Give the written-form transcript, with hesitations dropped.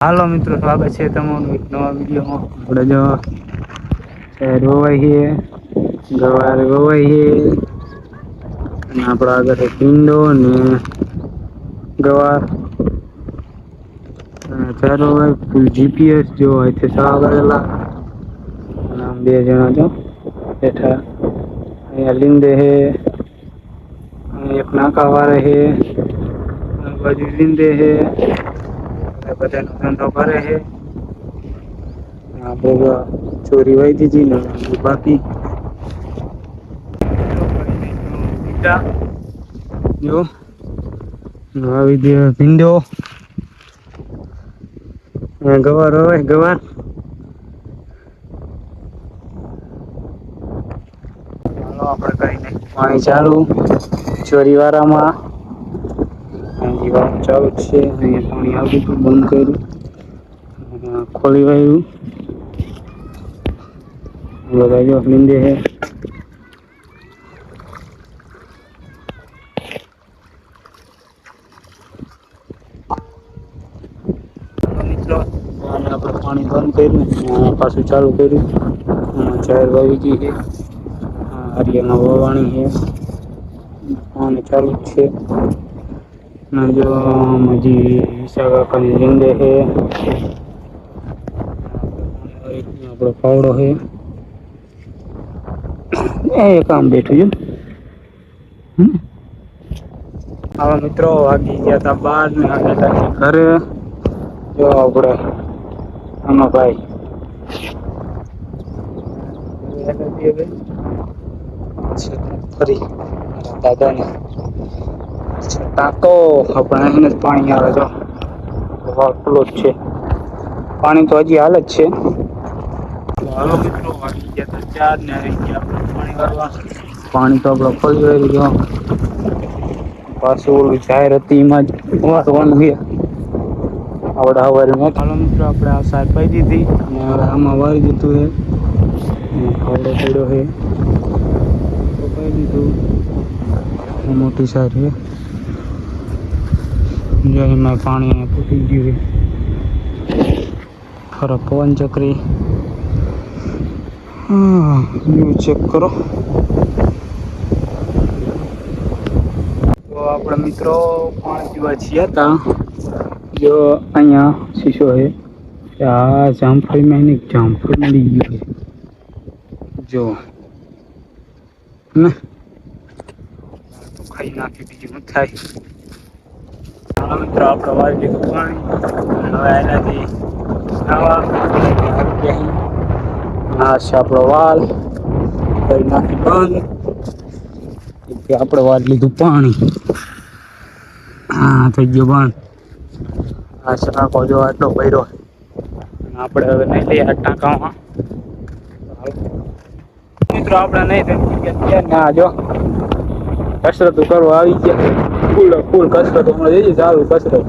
હાલો મિત્રો, સ્વાગત છે તમારું એક નવા વિડીયોમાં. આપણે જો રોવાઈ ગવાર રોવાઈ અને આપડા આગળ ભીંડો ને ગવાર ચારો ફૂલ જીપીએસ જો હોય છે કરેલા બે જણા જો બેઠા અહીંયા લીંદે હે એક નાકા વારે હે બાજુ લીંદે હે બધા નો ધંધો કરે છે. ચોરી વાઈ દીધી ને બાકી જો આવી દે ભીંડો ગવાર હવે ગવાર આપણે કરીને પાણી ચાલુ ચોરી વાળામાં ચાલુ જ છે. અહીંયા પાણી આવતું હતું, બંધ કર્યું, ખોલી વાયું બધા જો લીંદે છે. મિત્રો આપણે પાણી બંધ કર્યું, પાછું ચાલુ કર્યું. ચાર વાવી ગઈ છે, હરિયામાં વવાણી છે, પાણી ચાલુ જ છે. જો હજી વિશાખાની લીંદે છે, આપણો પાવડો છે એ કામ બેઠું છે. હવે મિત્રો વાગી ગયા તા 12 ને આગળ ઘરે જો આપણે આમાં ભાઈ ફરી દાદાને ટાંકો આપણે એને જ પાણી આવે તો ખુલ્લો જ છે, પાણી તો હજી હાલ જ છે. હાલો મિત્રો વાગી ગયા તા 4 ને આવી ગયા પાણી વાળવા. પાણી તો આપણે ખોલી વળ્યું ગયો, પાછું ઓલું જાહેર હતી એમાં જ વાળવાનું છે. આવડા હવારે હાલો મિત્રો આપણે આ સાર પાઈ દીધી અને હવે આમાં વાળી દીધું છે. ખાવડો પડ્યો છે પાઈ દીધું, મોટી સાર છે. એમાં પાણી ફૂટી ગયું છે. ખરા પવન ચક્રી વ્યૂ ચેક કરો. તો આપણે મિત્રો પાણી પીવા છીએ હતા જો અહીંયા શીશો છે. આ જામફળીમાં એને જામફળ મળી ગયું છે જો ને, તો ખાઈ નાખી બીજું ન થાય. હાલો મિત્રો આપણે વાળી લીધું પાણી, હવે એનાથી આ છે આપણો વાલ કરી નાખી બંધ. આપણે વાળી લીધું પાણી, હા થઈ ગયો બંધ. આ ટાંકો જો આટલો ભર્યો, આપણે હવે નહીં લઈએ આ ટાંકામાં. મિત્રો આપણે નહીં ના જો કસરત કરવા આવી ગયા, ફૂલ કસરત હમણાં જઈએ ચાલુ કસરત.